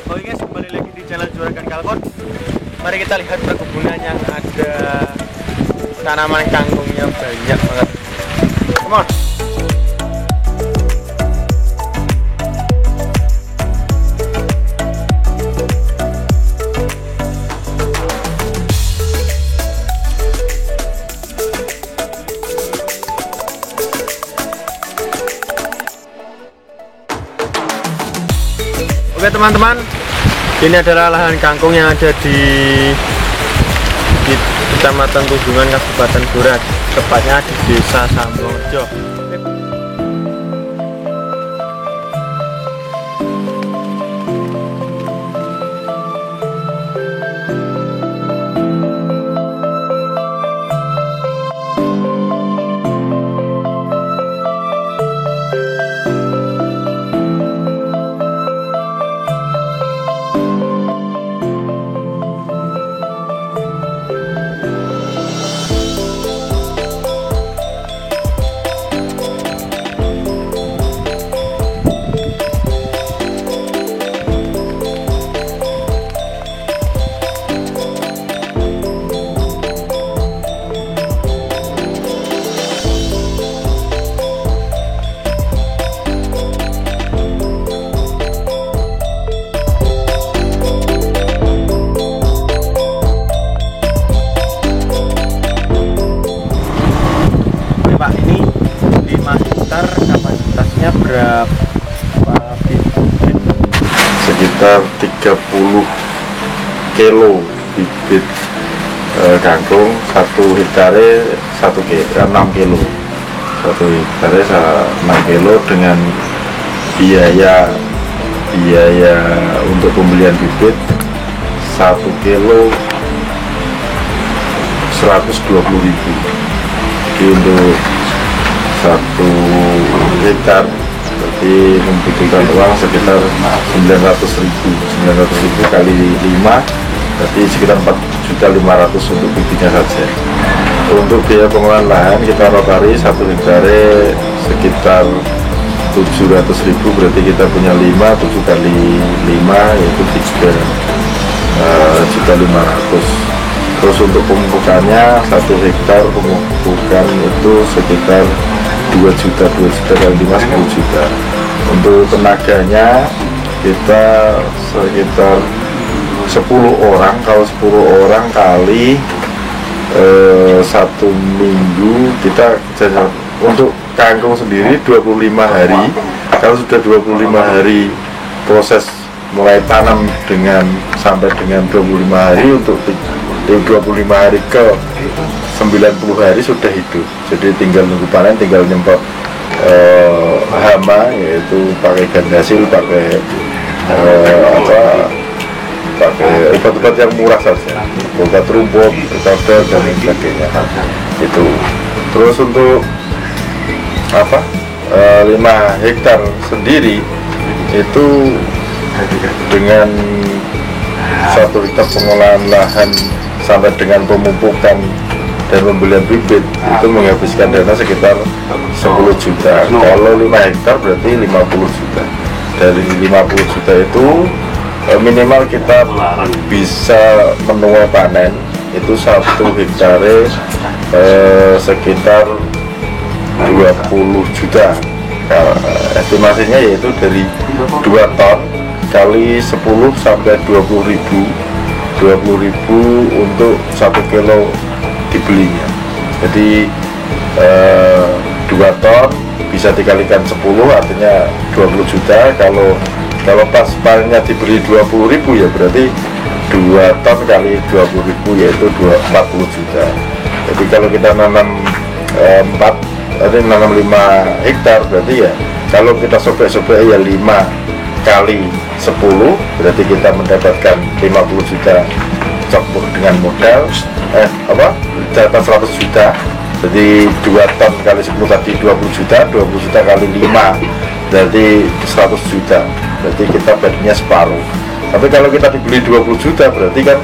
Oke guys, kembali lagi di channel Juragan Kalkon. Mari kita lihat perkebunan yang ada tanaman kangkungnya banyak banget. Come on. Oke teman-teman, ini adalah lahan kangkung yang ada di Kecamatan Tudungan, Kabupaten Blora, tepatnya di Desa Sambongrejo. Pak, ini 5 hektar kapasitasnya berapa bibit? Sekitar 30 kilo bibit kangkung. 1 hektare 6 kilo. 1 hektare 6 kilo dengan biaya untuk pembelian bibit 1 kilo 120.000. Jadi untuk 1 hektar berarti membutuhkan uang sekitar 900.000 kali 5 berarti sekitar 4.500.000 untuk bibitnya saja. Untuk biaya pengelolaan lahan kita rotari 1 hektare sekitar 700.000, berarti kita punya 7 kali 5 yaitu 3.500.000. Terus untuk pemupukannya 1 hektar pemupukan itu sekitar 2 juta kali 5 10 juta. Untuk tenaganya kita sekitar 10 orang. Kalau 10 orang kali 1 minggu kita untuk kangkung sendiri 25 hari. Kalau sudah 25 hari proses mulai tanam sampai dengan 25 hari, untuk 25 hari ke 90 hari sudah hidup. Jadi tinggal nunggu panen, tinggal nyemprot hama, yaitu pakai gandasil, pakai obat-obat yang murah saja, obat rumput, obat dan lain sebagainya. Itu. Terus untuk 5 hektar sendiri itu dengan 1 hektar pengolahan lahan sampai dengan pemupukan dan pembelian bibit itu menghabiskan dana sekitar 10 juta. Kalau 5 hektar berarti 50 juta. Dari 50 juta itu minimal kita bisa menuai panen itu 1 hektare sekitar 20 juta. Estimasinya yaitu dari 2 ton kali 10 sampai 20.000 untuk 1 kilo dibelinya. Jadi 2 ton bisa dikalikan 10 artinya 20 juta. Kalau pas panennya dibeli 20.000 ya berarti 2 ton kali 20.000 yaitu 40 juta. Jadi kalau kita nanam 5 hektar berarti ya kalau kita sobek-sobek ya 5 kali 10 berarti kita mendapatkan 50 juta cok dengan modal data 100 juta. Jadi 2 ton kali 10 tadi 20 juta kali 5 berarti 100 juta, berarti kita badinya separuh. Tapi kalau kita dibeli 20 juta berarti kan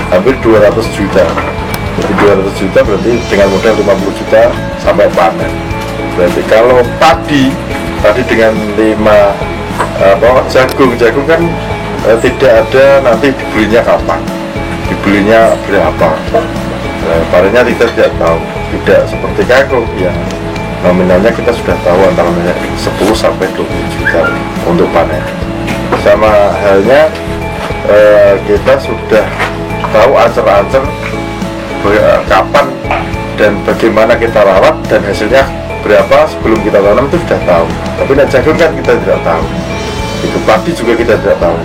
hampir 200 juta. Jadi 200 juta berarti dengan modal 50 juta sampai panen. Berarti kalau padi dengan 5 jagung kan tidak ada nanti dibelinya kapan, dibelinya berapa. Panennya kita tidak tahu, tidak seperti kangkung yang nominalnya kita sudah tahu antara 10 sampai 20 juta untuk panen. Sama halnya kita sudah tahu ancer-ancer kapan dan bagaimana kita rawat dan hasilnya berapa sebelum kita tanam itu sudah tahu. Tapi nek jagung kan kita tidak tahu. Itu padi juga kita tidak tahu.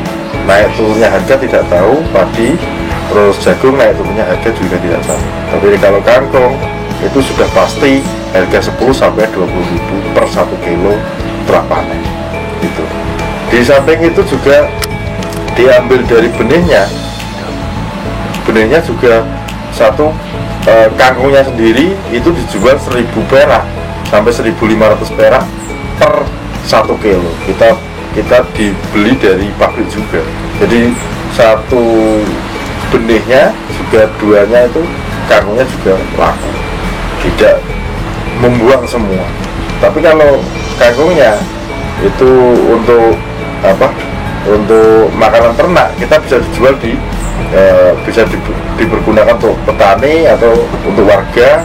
Naik turunnya harga tidak tahu, padi terus jagung naik turunnya harga juga tidak tahu. Tapi kalau kangkung itu sudah pasti harga 10 sampai 20 ribu per 1 kilo setelah panen. Itu. Di samping itu juga diambil dari benihnya. Benihnya juga satu kangkungnya sendiri itu dijual 1000 perak sampai 1500 perak per 1 kilo. Kita dibeli dari pabrik juga. Jadi satu benihnya juga duanya itu kangkungnya juga laku, tidak membuang semua. Tapi kalau kangkungnya itu untuk apa? Untuk makanan ternak, kita bisa dijual bisa dipergunakan untuk petani atau untuk warga,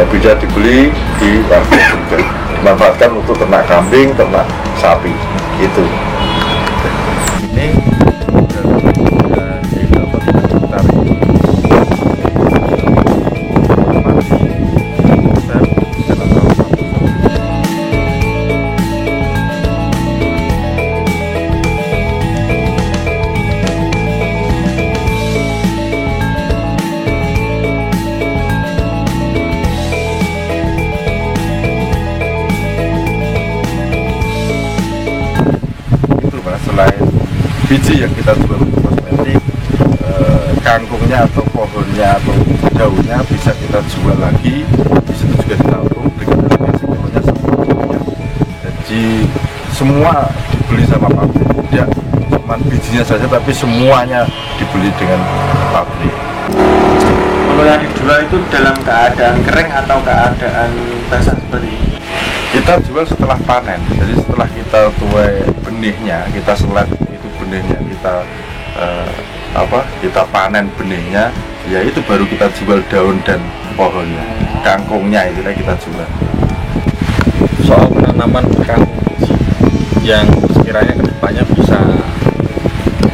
bisa dibeli di warga juga, dimanfaatkan untuk ternak kambing, ternak sapi itu. Ini selain biji yang kita jual untuk kosmetik, kangkungnya atau pohonnya atau daunnya bisa kita jual lagi. Di situ juga ditampung dengan harga sekitarnya semuanya. Jadi semua dibeli sama pabrik, tidak cuma bijinya saja, tapi semuanya dibeli dengan pabrik. Kalau yang dijual itu dalam keadaan kering atau keadaan basah seperti ini? Kita jual setelah panen, jadi setelah kita tuai benihnya, kita selek itu benihnya, kita panen benihnya, ya itu baru kita jual daun dan pohonnya, kangkungnya itu kita jual. Soal penanaman kangkung yang sekiranya kedepannya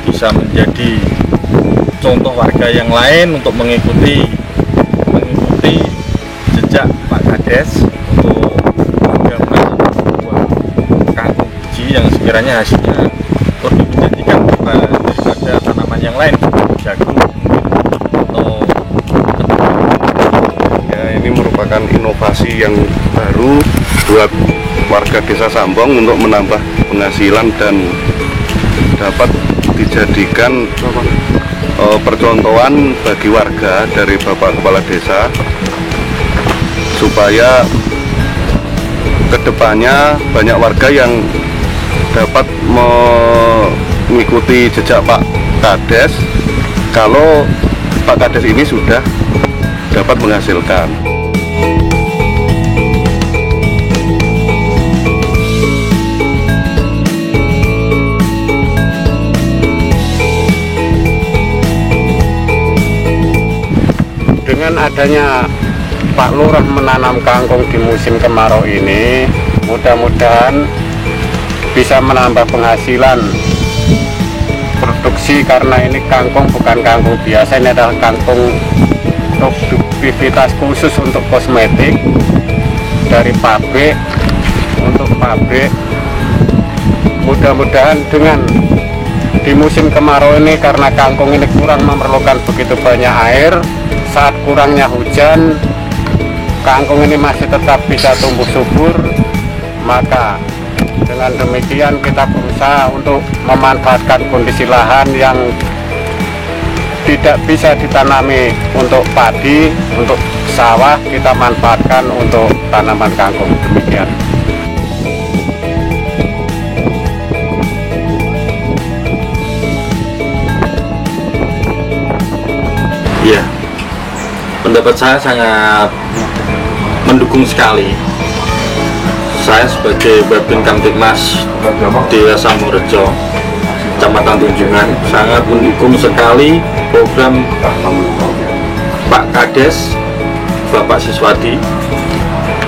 bisa menjadi contoh warga yang lain untuk mengikuti jejak Pak Kades untuk yang sekiranya hasilnya lebih menjanjikan daripada tanaman yang lain, jagung atau ya. Ini merupakan inovasi yang baru buat warga desa Sambong untuk menambah penghasilan dan dapat dijadikan percontohan bagi warga dari Bapak Kepala Desa supaya kedepannya banyak warga yang dapat mengikuti jejak Pak Kades kalau Pak Kades ini sudah dapat menghasilkan. Dengan adanya Pak Lurah menanam kangkung di musim kemarau ini, mudah-mudahan bisa menambah penghasilan produksi, karena ini kangkung bukan kangkung biasa, ini adalah kangkung produktivitas khusus untuk kosmetik dari pabrik untuk pabrik. Mudah-mudahan dengan di musim kemarau ini, karena kangkung ini kurang memerlukan begitu banyak air, saat kurangnya hujan kangkung ini masih tetap bisa tumbuh subur. Maka dengan demikian kita berusaha untuk memanfaatkan kondisi lahan yang tidak bisa ditanami untuk padi, untuk sawah, kita manfaatkan untuk tanaman kangkung. Demikian. ya, pendapat saya sangat mendukung sekali. Saya sebagai Babin Kamtibmas Desa Samborejo Kecamatan Tunjungan sangat mendukung sekali program Pak Kades Bapak Siswadi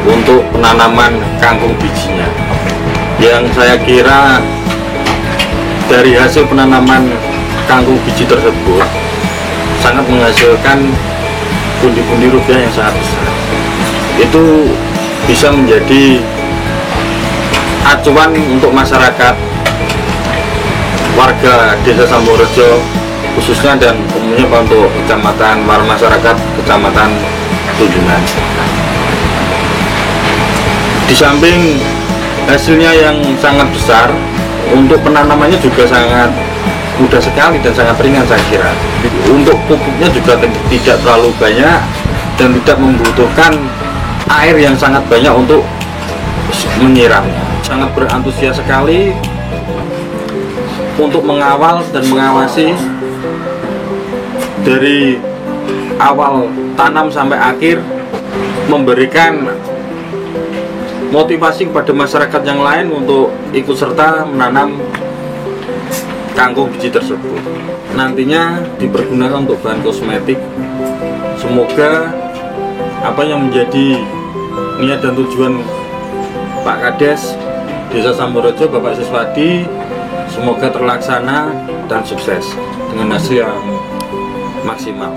untuk penanaman kangkung bijinya, yang saya kira dari hasil penanaman kangkung biji tersebut sangat menghasilkan pundi-pundi rupiah yang sangat besar. Itu bisa menjadi acuan untuk masyarakat warga Desa Samborejo khususnya dan umumnya untuk kecamatan masyarakat Kecamatan Tunjungan. Di samping hasilnya yang sangat besar, untuk penanamannya juga sangat mudah sekali dan sangat ringan saya kira. Untuk pupuknya juga tidak terlalu banyak dan tidak membutuhkan air yang sangat banyak untuk menyiramnya. Sangat berantusias sekali untuk mengawal dan mengawasi dari awal tanam sampai akhir, memberikan motivasi kepada masyarakat yang lain untuk ikut serta menanam kangkung biji tersebut. Nantinya dipergunakan untuk bahan kosmetik. Semoga apa yang menjadi niat dan tujuan Pak Kades Desa Samborejo Bapak Siswadi semoga terlaksana dan sukses dengan hasil yang maksimal.